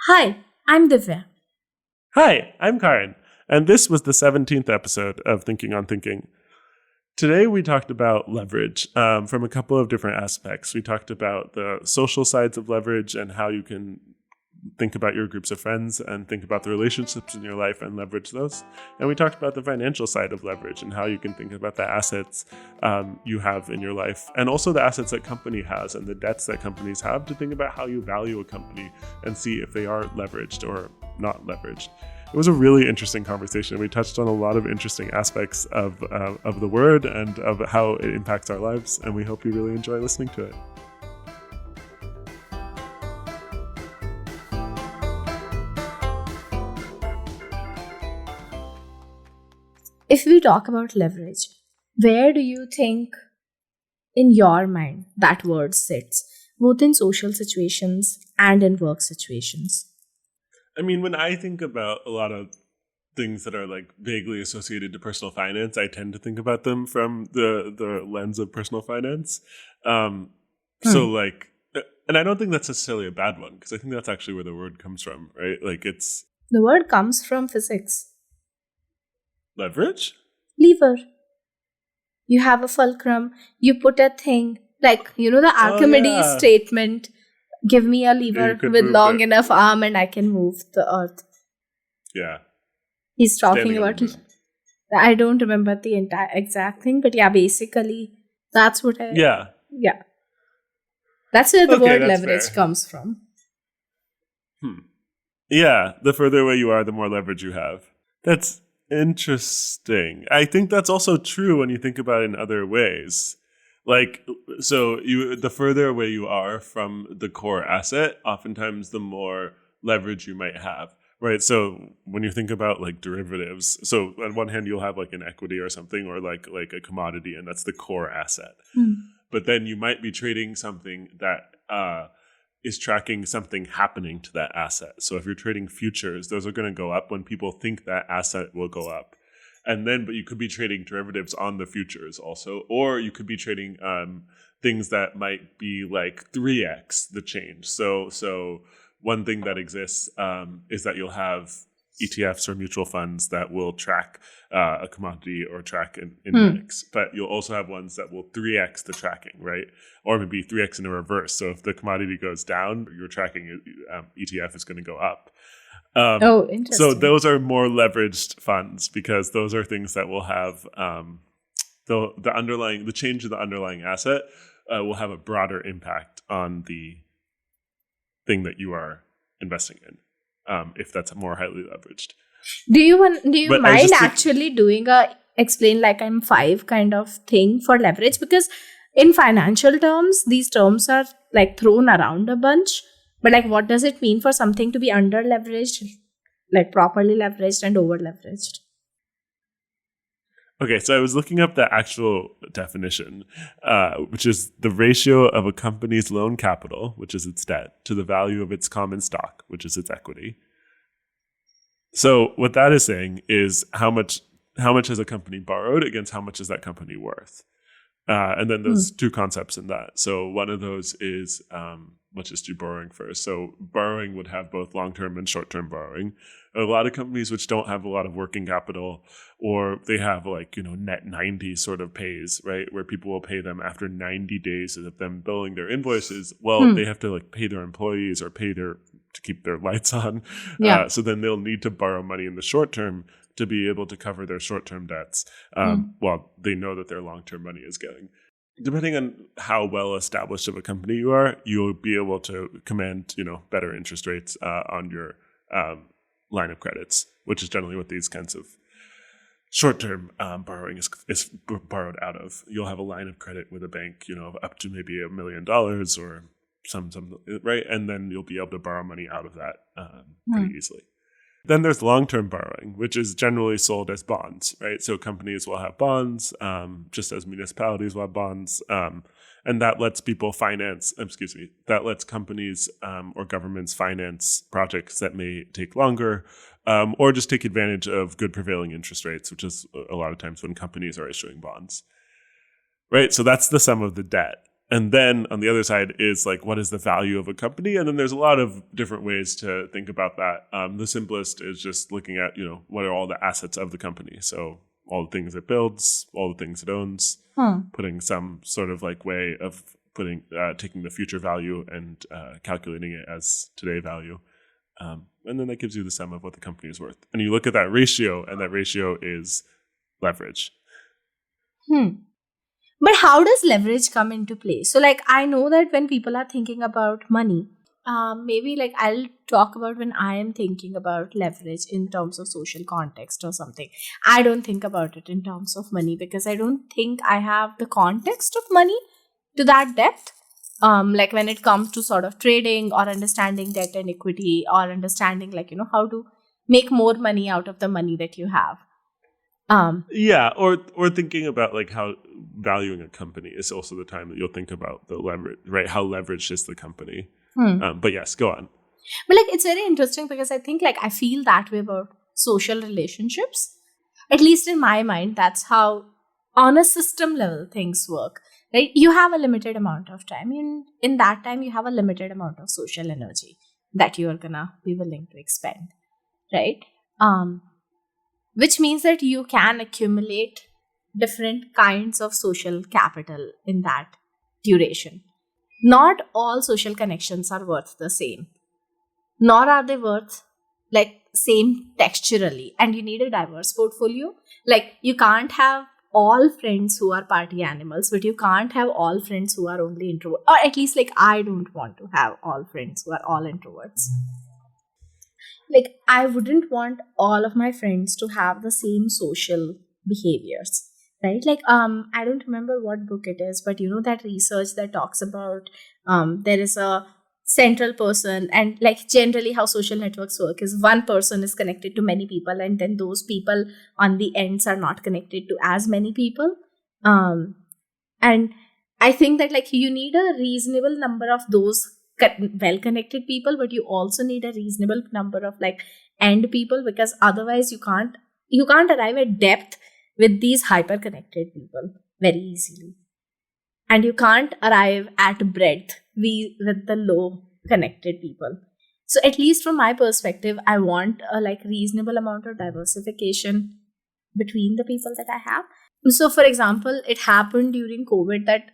Hi, I'm Divya. Hi, I'm Karan, and this was the 17th episode of Thinking on Thinking. Today we talked about leverage from a couple of different aspects. We talked about the social sides of leverage and how you can think about your groups of friends and think about the relationships in your life and leverage those. And we talked about the financial side of leverage and how you can think about the assets you have in your life and also the assets that company has and the debts that companies have to think about how you value a company and see if they are leveraged or not leveraged. It was a really interesting conversation. We touched on a lot of interesting aspects of the word and of how it impacts our lives, and we hope you really enjoy listening to it. If we talk about leverage, where do you think in your mind that word sits, both in social situations and in work situations? I mean, when I think about a lot of things that are like vaguely associated to personal finance, I tend to think about them from the lens of personal finance. So like, and I don't think that's necessarily a bad one because I think that's actually where the word comes from, right? Like it's The word comes from physics. leverage. Lever. You have a fulcrum, you put a thing, like, the Archimedes yeah. statement, give me a Yeah, you lever could with move long it. enough arm and I can move the earth. Yeah. He's talking Standing on about the moon. I don't remember the entire exact thing, but yeah, basically that's what Yeah. that's where the Okay, word that's leverage fair. comes from. Yeah, the further away you are, the more leverage you have. That's interesting. I think that's also true when you think about it in other ways. Like, so the further away you are from the core asset, oftentimes the more leverage you might have. Right. So when you think about like derivatives, so on one hand you'll have like an equity or something or like a commodity, and that's the core asset. But then you might be trading something that is tracking something happening to that asset. So if you're trading futures, those are going to go up when people think that asset will go up. And then, but you could be trading derivatives on the futures also, or you could be trading things that might be like 3x the change. So one thing that exists is that you'll have ETFs or mutual funds that will track a commodity or track an index, but you'll also have ones that will 3x the tracking, right? Or maybe 3x in a reverse. So if the commodity goes down, your tracking ETF is going to go up. Interesting. So those are more leveraged funds because those are things that will have the change of the underlying asset will have a broader impact on the thing that you are investing in. If that's more highly leveraged. Do you But mind actually doing a explain like I'm five kind of thing for leverage? Because in financial terms, these terms are like thrown around a bunch. But like, what does it mean for something to be under leveraged, like properly leveraged and over leveraged? Okay, so I was looking up the actual definition, which is the ratio of a company's loan capital, which is its debt, to the value of its common stock, which is its equity. So what that is saying is how much has a company borrowed against how much is that company worth. And then there's two concepts in that. So one of those is, let's just do borrowing first. So borrowing would have both long-term and short-term borrowing. A lot of companies which don't have a lot of working capital, or they have like, net 90 sort of pays, right? Where people will pay them after 90 days of them billing their invoices. Well, they have to like pay their employees or to keep their lights on. Yeah. So then they'll need to borrow money in the short term to be able to cover their short-term debts while they know that their long-term money is getting. Depending on how well established of a company you are, you'll be able to command, better interest rates on your line of credits, which is generally what these kinds of short-term borrowing is borrowed out of. You'll have a line of credit with a bank, up to maybe $1 million or some right, and then you'll be able to borrow money out of that pretty easily. Then there's long-term borrowing, which is generally sold as bonds, right? So companies will have bonds, just as municipalities will have bonds, and that lets people that lets companies or governments finance projects that may take longer, or just take advantage of good prevailing interest rates, which is a lot of times when companies are issuing bonds, right? So that's the sum of the debt. And then on the other side is like, what is the value of a company? And then there's a lot of different ways to think about that. The simplest is just looking at, what are all the assets of the company? So all the things it builds, all the things it owns, putting some sort of like way of taking the future value and calculating it as today value. And then that gives you the sum of what the company is worth. And you look at that ratio, and that ratio is leverage. But how does leverage come into play? So like, I know that when people are thinking about money, maybe like I'll talk about when I am thinking about leverage in terms of social context or something. I don't think about it in terms of money because I don't think I have the context of money to that depth. Like when it comes to sort of trading or understanding debt and equity or understanding like, how to make more money out of the money that you have. Yeah, or thinking about like how valuing a company is also the time that you'll think about the leverage, right? How leveraged is the company? But yes, go on. But like, it's very interesting because I think like I feel that way about social relationships. At least in my mind, that's how on a system level things work, right? You have a limited amount of time. In that time, you have a limited amount of social energy that you are gonna be willing to expend, right? Which means that you can accumulate different kinds of social capital in that duration. Not all social connections are worth the same, nor are they worth like same texturally. And you need a diverse portfolio. Like you can't have all friends who are party animals, but you can't have all friends who are only introverts. Or at least like I don't want to have all friends who are all introverts. Like I wouldn't want all of my friends to have the same social behaviors, right? Like I don't remember what book it is, but that research that talks about there is a central person, and like generally how social networks work is one person is connected to many people, and then those people on the ends are not connected to as many people. And I think that like you need a reasonable number of those well-connected people, but you also need a reasonable number of like end people, because otherwise you can't arrive at depth with these hyper-connected people very easily, and you can't arrive at breadth with the low connected people. So at least from my perspective, I want a like reasonable amount of diversification between the people that I have. So for example, it happened during COVID that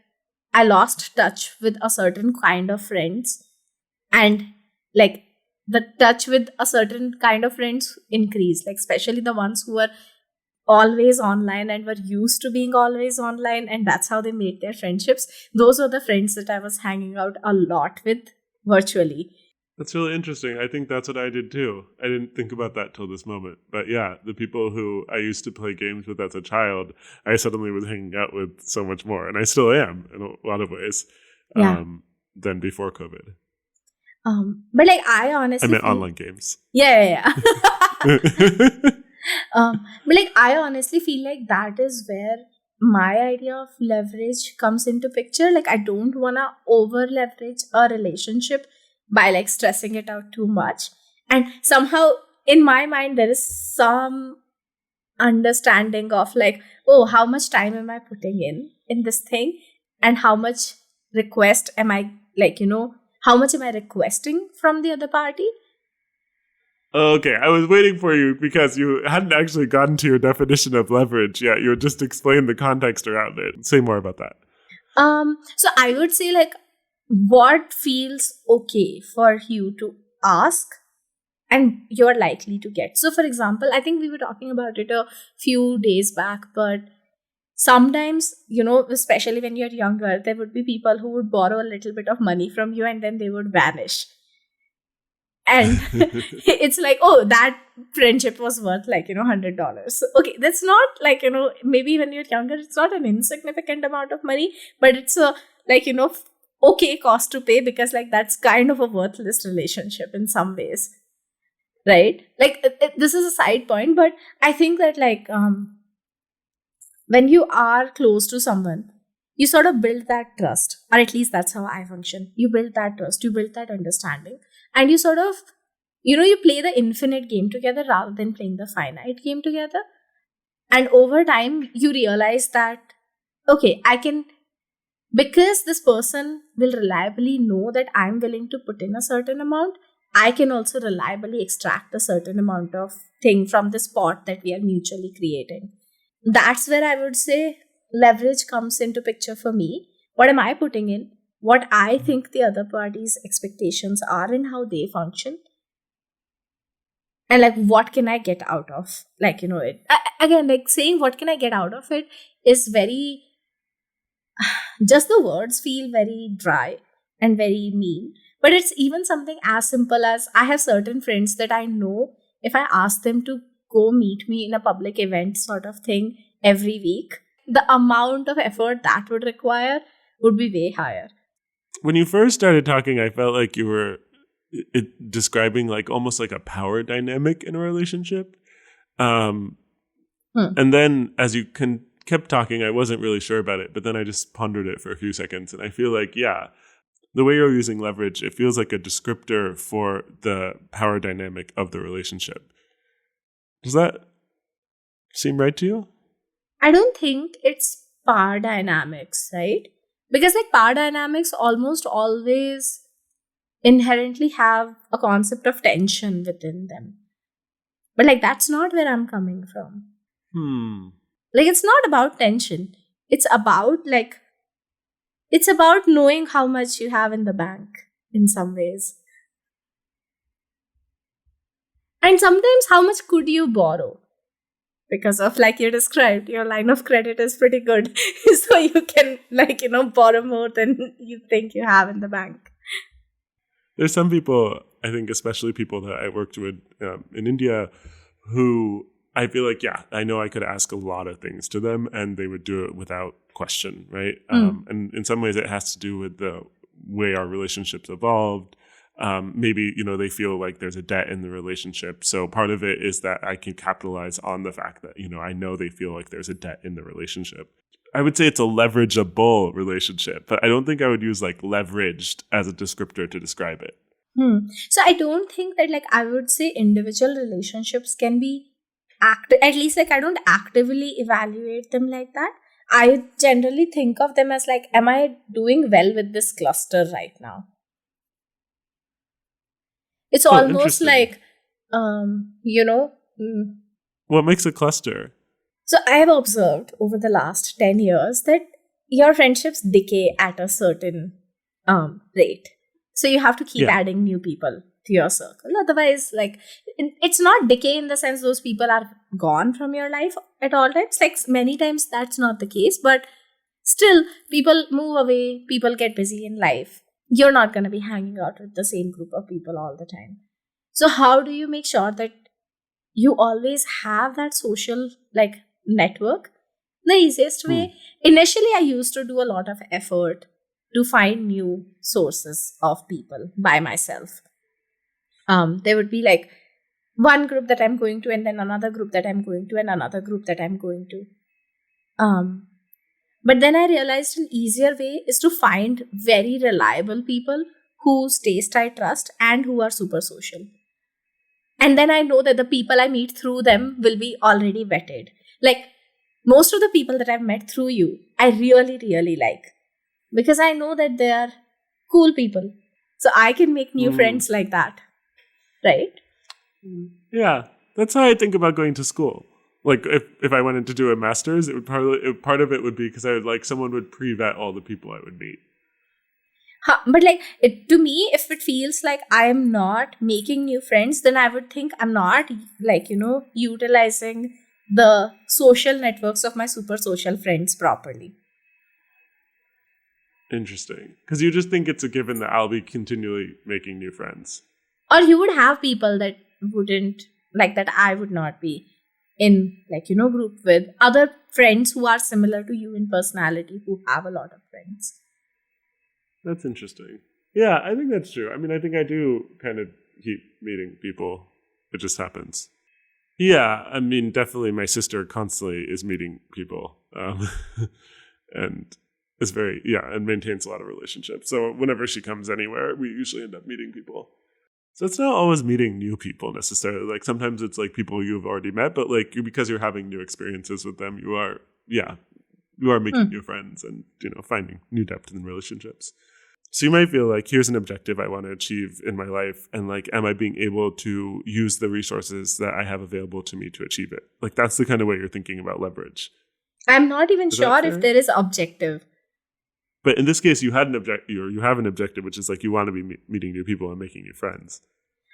I lost touch with a certain kind of friends, and like the touch with a certain kind of friends increased, like especially the ones who were always online and were used to being always online, and that's how they made their friendships. Those were the friends that I was hanging out a lot with virtually. That's really interesting. I think that's what I did too. I didn't think about that till this moment. But yeah, the people who I used to play games with as a child, I suddenly was hanging out with so much more. And I still am in a lot of ways than before COVID. But like I honestly I meant online games. Yeah. But like I honestly feel like that is where my idea of leverage comes into picture. Like I don't want to over leverage a relationship by like stressing it out too much. And somehow in my mind there is some understanding of like, oh, how much time am I putting in this thing, and how much request am I like, how much am I requesting from the other party? Okay, I was waiting for you because you hadn't actually gotten to your definition of leverage yet. You had just explained the context around it. Say more about that. So I would say like, what feels okay for you to ask and you're likely to get. So for example, I think we were talking about it a few days back, but sometimes, especially when you're younger, there would be people who would borrow a little bit of money from you and then they would vanish. And it's like, oh, that friendship was worth like, $100. Okay, that's not like, maybe when you're younger, it's not an insignificant amount of money, but it's a like, okay cost to pay, because like that's kind of a worthless relationship in some ways, right? Like this is a side point, but I think that like when you are close to someone, you sort of build that trust, or at least that's how I function. You build that trust, you build that understanding, and you sort of, you play the infinite game together rather than playing the finite game together. And over time, you realize that, okay, I can Because this person will reliably know that I'm willing to put in a certain amount, I can also reliably extract a certain amount of thing from this pot that we are mutually creating. That's where I would say leverage comes into picture for me. What am I putting in? What I think the other party's expectations are and how they function. And like, what can I get out of? Like, again, like saying what can I get out of it is very, just the words feel very dry and very mean. But it's even something as simple as I have certain friends that I know if I ask them to go meet me in a public event sort of thing every week, the amount of effort that would require would be way higher. When you first started talking, I felt like you were describing like almost like a power dynamic in a relationship. And then as you kept talking, I wasn't really sure about it, but then I just pondered it for a few seconds. And I feel like, yeah, the way you're using leverage, it feels like a descriptor for the power dynamic of the relationship. Does that seem right to you? I don't think it's power dynamics, right? Because like power dynamics almost always inherently have a concept of tension within them. But like that's not where I'm coming from. Like it's not about tension. It's about knowing how much you have in the bank in some ways. And sometimes how much could you borrow? Because of like you described, your line of credit is pretty good. So you can borrow more than you think you have in the bank. There's some people, I think especially people that I worked with in India, who I feel like, yeah, I know I could ask a lot of things to them and they would do it without question, right? And in some ways it has to do with the way our relationships evolved. Maybe, they feel like there's a debt in the relationship. So part of it is that I can capitalize on the fact that, I know they feel like there's a debt in the relationship. I would say it's a leverageable relationship, but I don't think I would use like leveraged as a descriptor to describe it. So I don't think that I would say individual relationships can be at least I don't actively evaluate them like that. I generally think of them as am I doing well with this cluster right now? It's almost like, What makes a cluster? So I have observed over the last 10 years that your friendships decay at a certain rate. So you have to keep adding new people to your circle. Otherwise, it's not decay in the sense those people are gone from your life at all times. Many times that's not the case, but still people move away, people get busy in life. You're not going to be hanging out with the same group of people all the time. So how do you make sure that you always have that social network? The easiest way, initially I used to do a lot of effort to find new sources of people by myself. There would be one group that I'm going to, and then another group that I'm going to, and another group that I'm going to. But then I realized an easier way is to find very reliable people whose taste I trust and who are super social. And then I know that the people I meet through them will be already vetted. Most of the people that I've met through you, I really, really like. Because I know that they are cool people. So I can make new friends like that. Right? Yeah. That's how I think about going to school. If I wanted to do a master's, part of it would be because I would someone would pre-vet all the people I would meet. But to me, if it feels like I am not making new friends, then I would think I'm not utilizing the social networks of my super social friends properly. Interesting. Because you just think it's a given that I'll be continually making new friends. Or you would have people that wouldn't, that I would not be in, group with other friends who are similar to you in personality, who have a lot of friends. That's interesting. Yeah, I think that's true. I mean, I think I do kind of keep meeting people. It just happens. Yeah, I mean, definitely my sister constantly is meeting people. And is and maintains a lot of relationships. So whenever she comes anywhere, we usually end up meeting people. So it's not always meeting new people necessarily. Sometimes it's people you've already met, but because you're having new experiences with them, you are, you are making new friends and, finding new depth in relationships. So you might feel like, here's an objective I want to achieve in my life. And like, am I being able to use the resources that I have available to me to achieve it? Like, that's the kind of way you're thinking about leverage. I'm not even sure if there is objective. But in this case, you had an objective, you have an objective, which is like, you want to be meeting new people and making new friends.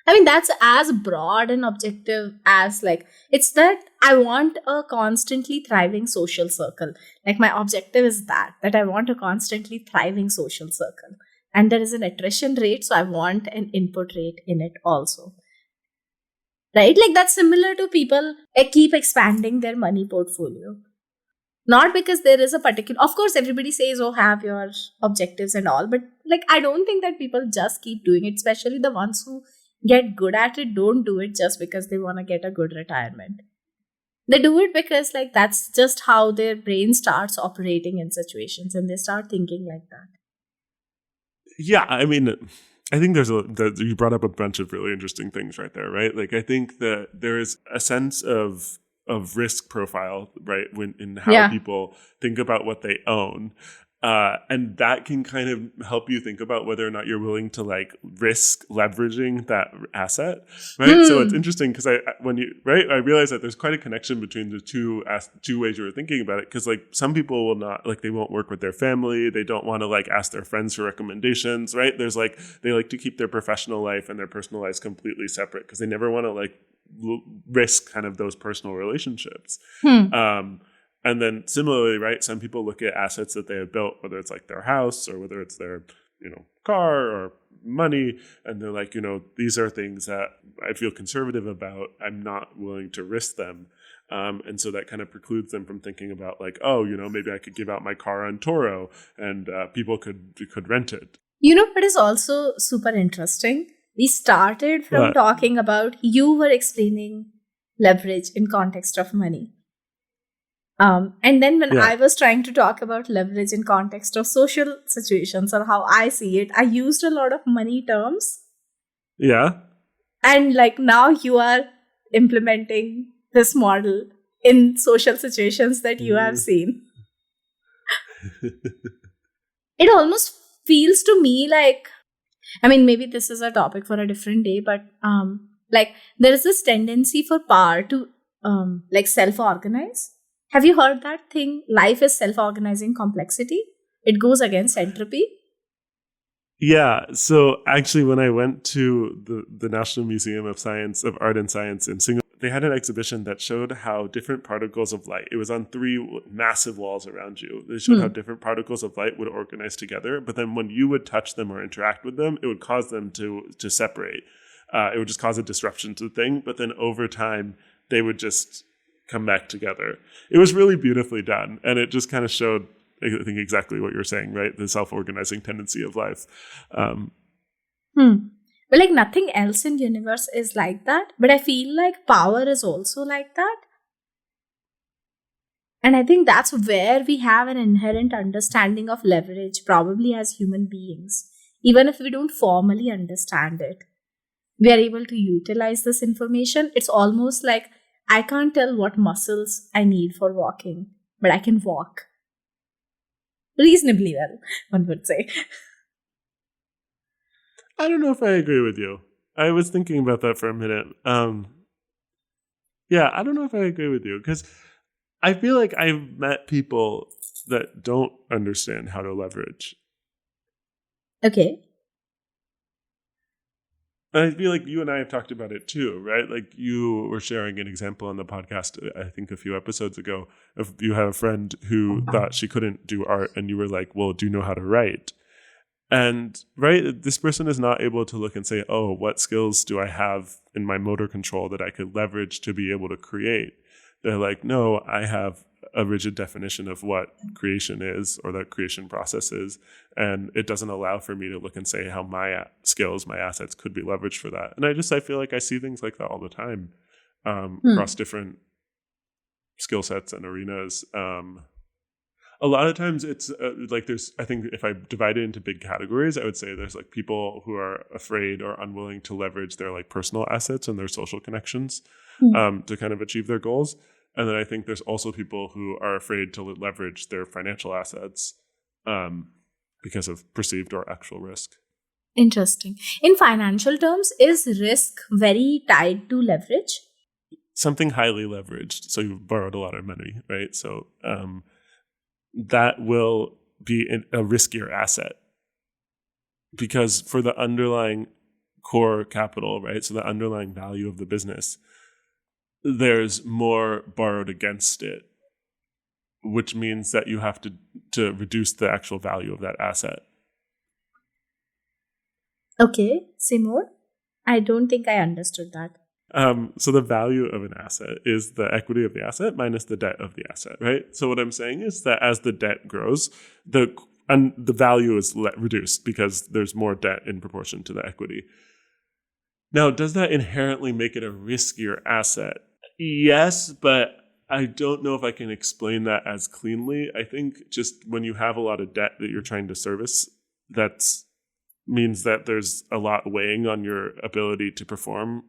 I mean, that's as broad an objective as like, it's that I want a constantly thriving social circle. Like, my objective is that I want a constantly thriving social circle. And there is an attrition rate, so I want an input rate in it also. Right? Like, that's similar to people keep expanding their money portfolio. Not because there is a particular, of course, everybody says, oh, have your objectives and all. But like, I don't think that people just keep doing it, especially the ones who get good at it, don't do it just because they want to get a good retirement. They do it because like, that's just how their brain starts operating in situations and they start thinking like that. Yeah, I mean, I think you brought up a bunch of really interesting things right there, right? Like, I think that there is a sense of risk profile, right, in how people think about what they own. And that can kind of help you think about whether or not you're willing to like risk leveraging that asset, right? So it's interesting because I realize that there's quite a connection between the two ways you were thinking about it. Because like, some people will not, like, they won't work with their family, they don't want to like ask their friends for recommendations, right? There's like, they like to keep their professional life and their personal lives completely separate because they never want to like risk kind of those personal relationships. And then similarly, right, some people look at assets that they have built, whether it's like their house or whether it's their, car or money, and they're like, these are things that I feel conservative about. I'm not willing to risk them. And so that kind of precludes them from thinking about like, oh, maybe I could give out my car on Toro and people could rent it. But it's also super interesting. We started from talking about, you were explaining leverage in context of money. And then when I was trying to talk about leverage in context of social situations or how I see it, I used a lot of money terms. Yeah. And like, now you are implementing this model in social situations that you have seen. It almost feels to me like, I mean, maybe this is a topic for a different day, but like, there is this tendency for power to like self-organize. Have you heard that thing? Life is self-organizing complexity. It goes against entropy. Yeah. So actually, when I went to the National Museum of Art and Science in Singapore, they had an exhibition that showed how different particles of light, it was on 3 massive walls around you. They showed how different particles of light would organize together. But then when you would touch them or interact with them, it would cause them to separate. It would just cause a disruption to the thing. But then over time, they would just come back together. It was really beautifully done. And it just kind of showed, I think, exactly what you're saying, right? The self-organizing tendency of life. But like, nothing else in universe is like that. But I feel like power is also like that. And I think that's where we have an inherent understanding of leverage, probably as human beings. Even if we don't formally understand it, we are able to utilize this information. It's almost like, I can't tell what muscles I need for walking, but I can walk reasonably well, one would say. I don't know if I agree with you. I was thinking about that for a minute. Yeah, I don't know if I agree with you because I feel like I've met people that don't understand how to leverage. Okay. And I feel like you and I have talked about it too, right? Like, you were sharing an example on the podcast, I think a few episodes ago, of you had a friend who thought she couldn't do art, and you were like, well, do you know how to write? And right, this person is not able to look and say, oh, what skills do I have in my motor control that I could leverage to be able to create? They're like, no, I have a rigid definition of what creation is, or that creation process is. And it doesn't allow for me to look and say how my skills, my assets could be leveraged for that. And I feel like I see things like that all the time across different skill sets and arenas. A lot of times it's like I think if I divide it into big categories, I would say there's like people who are afraid or unwilling to leverage their like personal assets and their social connections to kind of achieve their goals. And then I think there's also people who are afraid to leverage their financial assets because of perceived or actual risk. Interesting. In financial terms, is risk very tied to leverage? Something highly leveraged. So you've borrowed a lot of money, right? So that will be a riskier asset because for the underlying core capital, right? So the underlying value of the business, there's more borrowed against it, which means that you have to reduce the actual value of that asset. Okay, say more. I don't think I understood that. So the value of an asset is the equity of the asset minus the debt of the asset, right? So what I'm saying is that as the debt grows, the value is reduced because there's more debt in proportion to the equity. Now, does that inherently make it a riskier asset? Yes, but I don't know if I can explain that as cleanly. I think just when you have a lot of debt that you're trying to service, that means that there's a lot weighing on your ability to perform,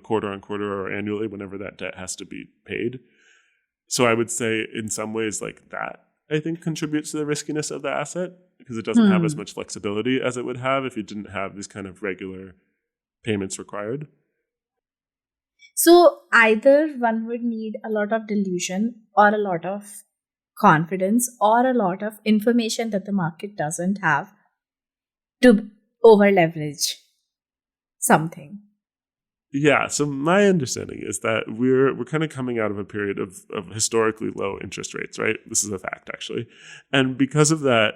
quarter on quarter or annually whenever that debt has to be paid. So I would say in some ways like that, I think contributes to the riskiness of the asset because it doesn't have as much flexibility as it would have if you didn't have these kind of regular payments required. So either one would need a lot of delusion or a lot of confidence or a lot of information that the market doesn't have to over leverage something. Yeah, so my understanding is that we're kind of coming out of a period of historically low interest rates, right? This is a fact, actually. And because of that,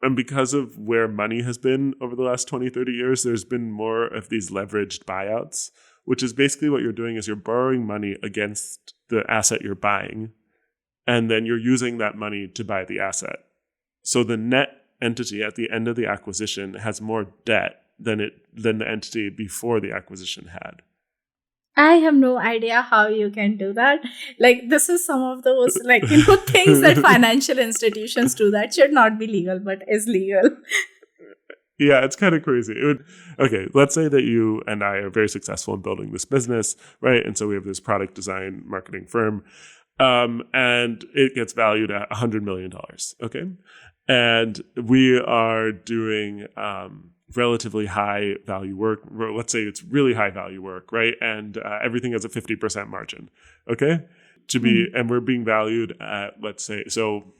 and because of where money has been over the last 20, 30 years, there's been more of these leveraged buyouts, which is basically what you're doing is you're borrowing money against the asset you're buying, and then you're using that money to buy the asset. So the net entity at the end of the acquisition has more debt than the entity before the acquisition had. I have no idea how you can do that. Like, this is some of those, things that financial institutions do that should not be legal, but is legal. Yeah, it's kind of crazy. Okay, let's say that you and I are very successful in building this business, right? And so we have this product design marketing firm, and it gets valued at $100 million, okay? And we are doing relatively high value work. Let's say it's really high value work, right? And everything has a 50% margin, okay? And we're being valued at, let's say, so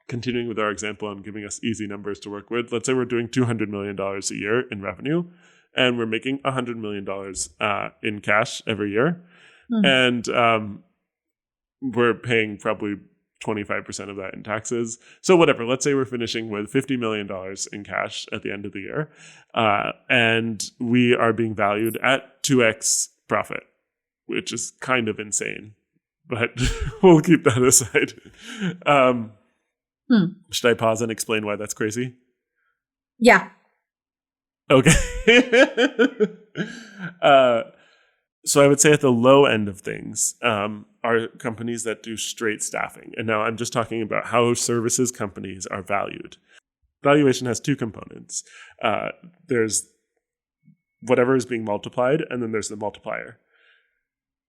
continuing with our example and giving us easy numbers to work with, let's say we're doing $200 million a year in revenue, and we're making $100 million in cash every year. And we're paying probably 25% of that in taxes. So whatever, let's say we're finishing with $50 million in cash at the end of the year. And we are being valued at 2x profit, which is kind of insane, but we'll keep that aside. Should I pause and explain why that's crazy? Yeah. Okay. So I would say at the low end of things are companies that do straight staffing. And now I'm just talking about how services companies are valued. Valuation has two components. There's whatever is being multiplied, and then there's the multiplier.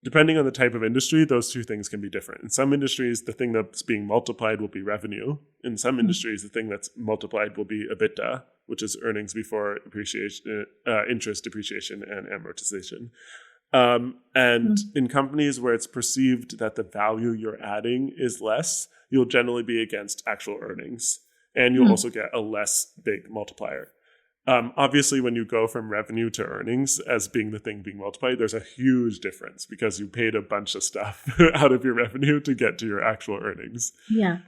Depending on the type of industry, those two things can be different. In some industries, the thing that's being multiplied will be revenue. In some industries, the thing that's multiplied will be EBITDA, which is earnings before depreciation, interest, depreciation, and amortization. And in companies where it's perceived that the value you're adding is less, you'll generally be against actual earnings. And you'll also get a less big multiplier. Obviously, when you go from revenue to earnings as being the thing being multiplied, there's a huge difference because you paid a bunch of stuff out of your revenue to get to your actual earnings. Yeah.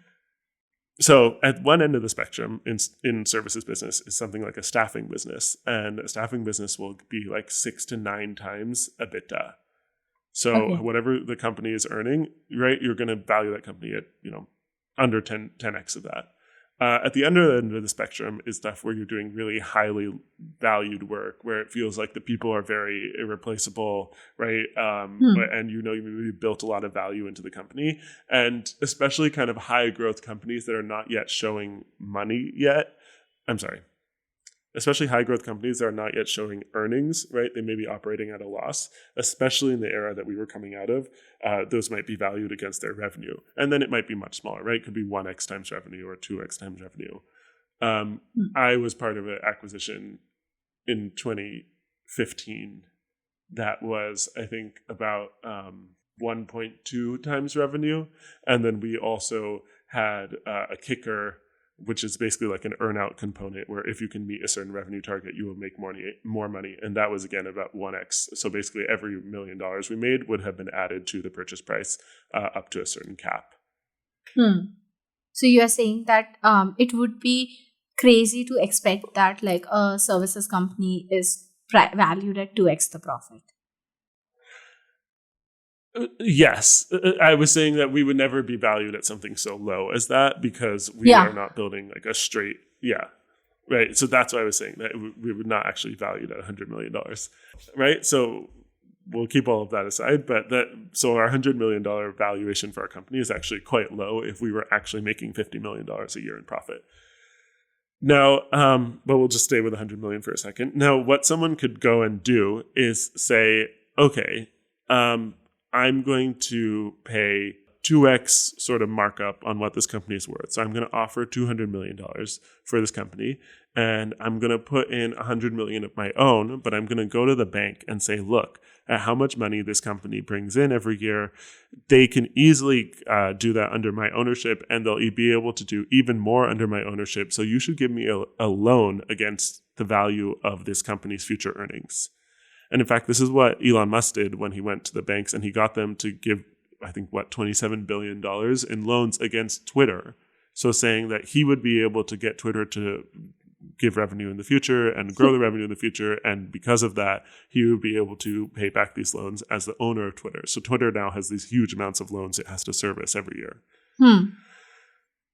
So at one end of the spectrum in services business is something like a staffing business. And a staffing business will be like 6 to 9 times EBITDA. So whatever the company is earning, right, you're going to value that company at, under 10x of that. At the other end of the spectrum is stuff where you're doing really highly valued work, where it feels like the people are very irreplaceable, right? And you maybe built a lot of value into the company, and especially kind of high growth companies that are not yet showing money yet. I'm sorry. especially high growth companies that are not yet showing earnings, right? They may be operating at a loss, especially in the era that we were coming out of. Those might be valued against their revenue. And then it might be much smaller, right? It could be 1x times revenue or 2x times revenue. I was part of an acquisition in 2015 that was, I think, about 1.2 times revenue. And then we also had a kicker, which is basically like an earn-out component where if you can meet a certain revenue target, you will make more money. And that was, again, about 1x. So basically every $1 million we made would have been added to the purchase price up to a certain cap. So you are saying that it would be crazy to expect that like a services company is valued at 2x the profit. Yes. I was saying that we would never be valued at something so low as that because we are not building like a straight, right? So that's why I was saying that we would not actually valued at $100 million, right? So we'll keep all of that aside, but so our $100 million valuation for our company is actually quite low if we were actually making $50 million a year in profit. Now, but we'll just stay with 100 million for a second. Now, what someone could go and do is say, okay, I'm going to pay 2x sort of markup on what this company is worth. So I'm going to offer $200 million for this company, and I'm going to put in $100 million of my own, but I'm going to go to the bank and say, look, at how much money this company brings in every year, they can easily do that under my ownership, and they'll be able to do even more under my ownership. So you should give me a loan against the value of this company's future earnings. And in fact, this is what Elon Musk did when he went to the banks and he got them to give, I think, $27 billion in loans against Twitter. So saying that he would be able to get Twitter to give revenue in the future and grow the revenue in the future. And because of that, he would be able to pay back these loans as the owner of Twitter. So Twitter now has these huge amounts of loans it has to service every year.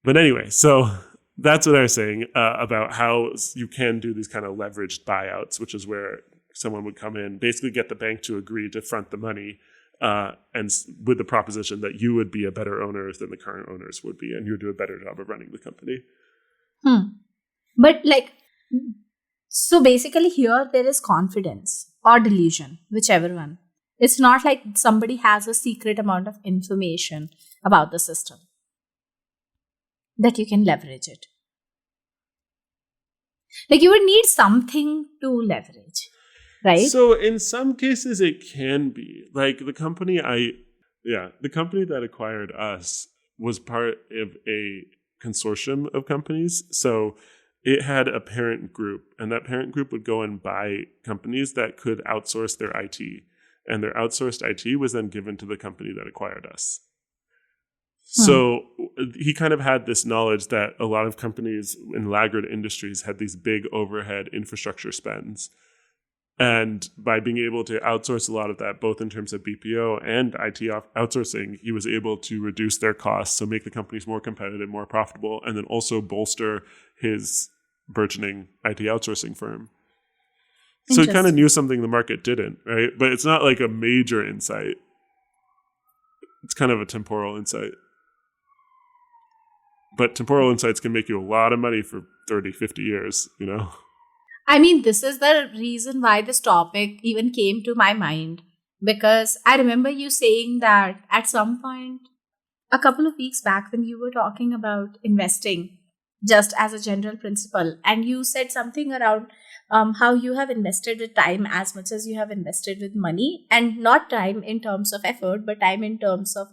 But anyway, so that's what I was saying about how you can do these kind of leveraged buyouts, which is where someone would come in, basically get the bank to agree to front the money, and with the proposition that you would be a better owner than the current owners would be, and you would do a better job of running the company. But like, so basically here there is confidence or delusion, whichever one. It's not like somebody has a secret amount of information about the system that you can leverage it. Like you would need something to leverage. Right? So in some cases it can be. Like the company that acquired us was part of a consortium of companies. So it had a parent group, and that parent group would go and buy companies that could outsource their IT. And their outsourced IT was then given to the company that acquired us. So he kind of had this knowledge that a lot of companies in laggard industries had these big overhead infrastructure spends. And by being able to outsource a lot of that, both in terms of BPO and IT outsourcing, he was able to reduce their costs, so make the companies more competitive, more profitable, and then also bolster his burgeoning IT outsourcing firm. So he kind of knew something the market didn't, right? But it's not like a major insight. It's kind of a temporal insight. But temporal insights can make you a lot of money for 30, 50 years, you know? I mean, this is the reason why this topic even came to my mind, because I remember you saying that at some point, a couple of weeks back when you were talking about investing just as a general principle, and you said something around how you have invested with time as much as you have invested with money, and not time in terms of effort, but time in terms of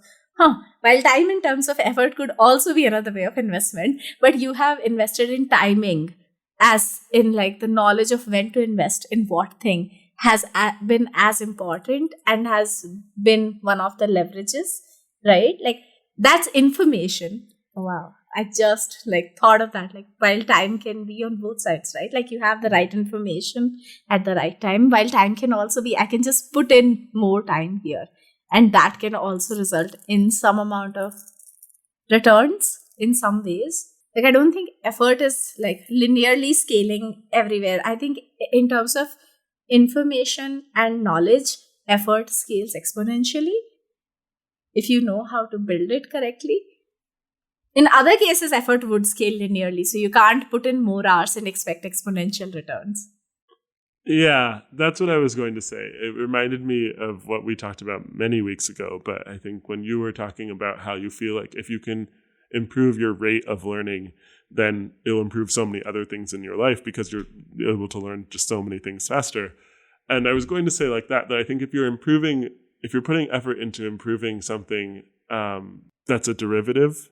while time in terms of effort could also be another way of investment, but you have invested in timing, as in like the knowledge of when to invest in what thing has been as important and has been one of the leverages, right? Like that's information. Wow. I just like thought of that, like while time can be on both sides, right? Like you have the right information at the right time, while time can also be, I can just put in more time here. And that can also result in some amount of returns in some ways. Like, I don't think effort is like linearly scaling everywhere. I think in terms of information and knowledge, effort scales exponentially if you know how to build it correctly. In other cases, effort would scale linearly. So you can't put in more hours and expect exponential returns. Yeah, that's what I was going to say. It reminded me of what we talked about many weeks ago. But I think when you were talking about how you feel like if you can improve your rate of learning, then it'll improve so many other things in your life because you're able to learn just so many things faster. And I was going to say like that I think if you're putting effort into improving something that's a derivative,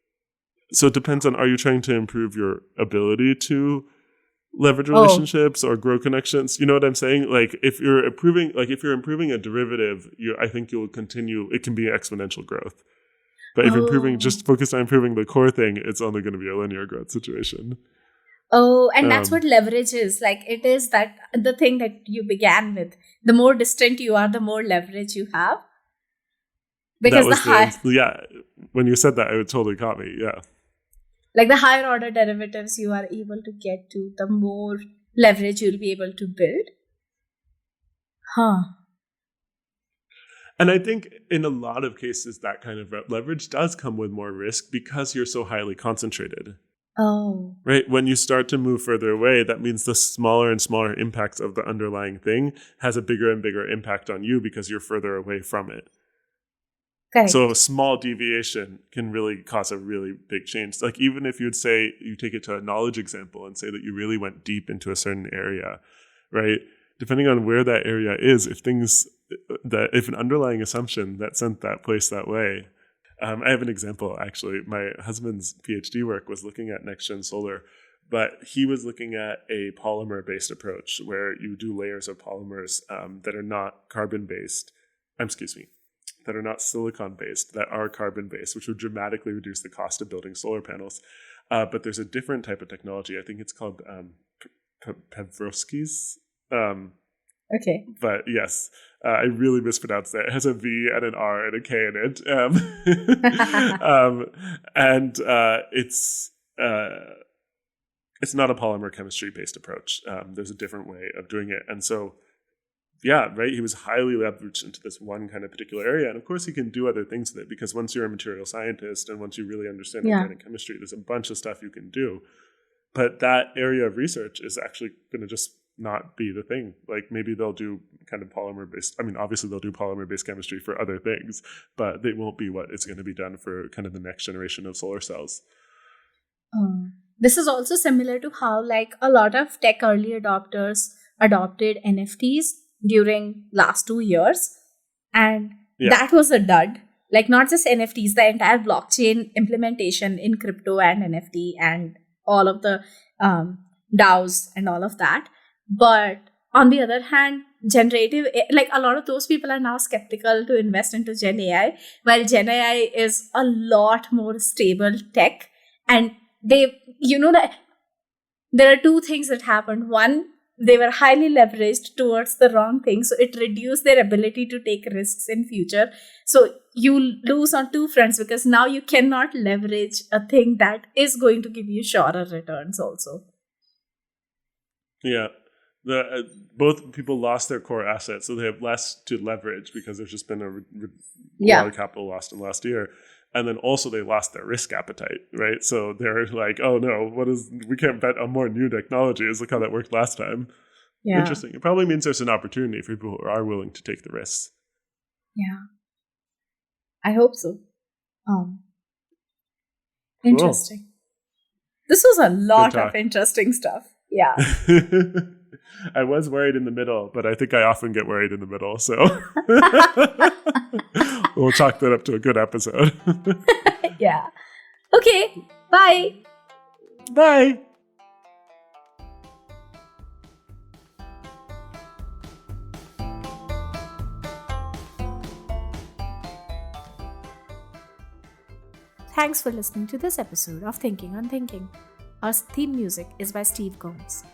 so it depends on, are you trying to improve your ability to leverage relationships or grow connections? You know what I'm saying? Like if you're improving a derivative, I think you'll continue, it can be exponential growth. But if you're just focused on improving the core thing, it's only going to be a linear growth situation. Oh, and that's what leverage is. Like it is that the thing that you began with. The more distant you are, the more leverage you have. Because when you said that, it totally caught me. Yeah. Like the higher order derivatives you are able to get to, the more leverage you'll be able to build. And I think in a lot of cases, that kind of leverage does come with more risk because you're so highly concentrated. Oh. Right? When you start to move further away, that means the smaller and smaller impacts of the underlying thing has a bigger and bigger impact on you because you're further away from it. Correct. So a small deviation can really cause a really big change. Like even if you'd say you take it to a knowledge example and say that you really went deep into a certain area, right? Depending on where that area is, if an underlying assumption that sent that place that way. I have an example, actually. My husband's PhD work was looking at next-gen solar, but he was looking at a polymer-based approach where you do layers of polymers that are not carbon-based. That are not silicon-based, that are carbon-based, which would dramatically reduce the cost of building solar panels. But there's a different type of technology. I think it's called Pevrovsky's. Okay. But yes, I really mispronounced that. It has a V and an R and a K in it. And it's not a polymer chemistry based approach. There's a different way of doing it. And so, yeah, right. He was highly leveraged into this one kind of particular area. And of course, he can do other things with it because once you're a material scientist and once you really understand organic chemistry, there's a bunch of stuff you can do. But that area of research is actually going to just not be the thing. Like maybe they'll do kind of polymer-based, obviously they'll do polymer-based chemistry for other things, but they won't be what is going to be done for kind of the next generation of solar cells. This is also similar to how like a lot of tech early adopters adopted NFTs during last 2 years. And that was a dud. Like not just NFTs, the entire blockchain implementation in crypto and NFT and all of the DAOs and all of that. But on the other hand, generative, like a lot of those people are now skeptical to invest into Gen AI, while Gen AI is a lot more stable tech. And they, that there are two things that happened. One, they were highly leveraged towards the wrong thing. So it reduced their ability to take risks in future. So you lose on two fronts because now you cannot leverage a thing that is going to give you surer returns also. Yeah. Both people lost their core assets, so they have less to leverage because there's just been a lot of capital lost in the last year. And then also they lost their risk appetite, right? So they're like, oh no, we can't bet on more new technologies. Look how that worked last time. Yeah. Interesting. It probably means there's an opportunity for people who are willing to take the risks. Yeah. I hope so. Interesting. Cool. This was a lot of interesting stuff. Yeah. I was worried in the middle, but I think I often get worried in the middle. So we'll chalk that up to a good episode. Yeah. Okay. Bye. Bye. Thanks for listening to this episode of Thinking on Thinking. Our theme music is by Steve Combs.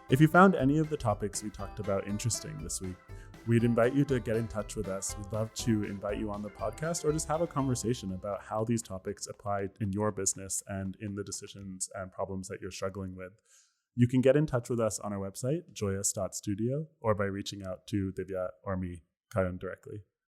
If you found any of the topics we talked about interesting this week, we'd invite you to get in touch with us. We'd love to invite you on the podcast or just have a conversation about how these topics apply in your business and in the decisions and problems that you're struggling with. You can get in touch with us on our website, joyous.studio, or by reaching out to Divya or me, Karan, directly.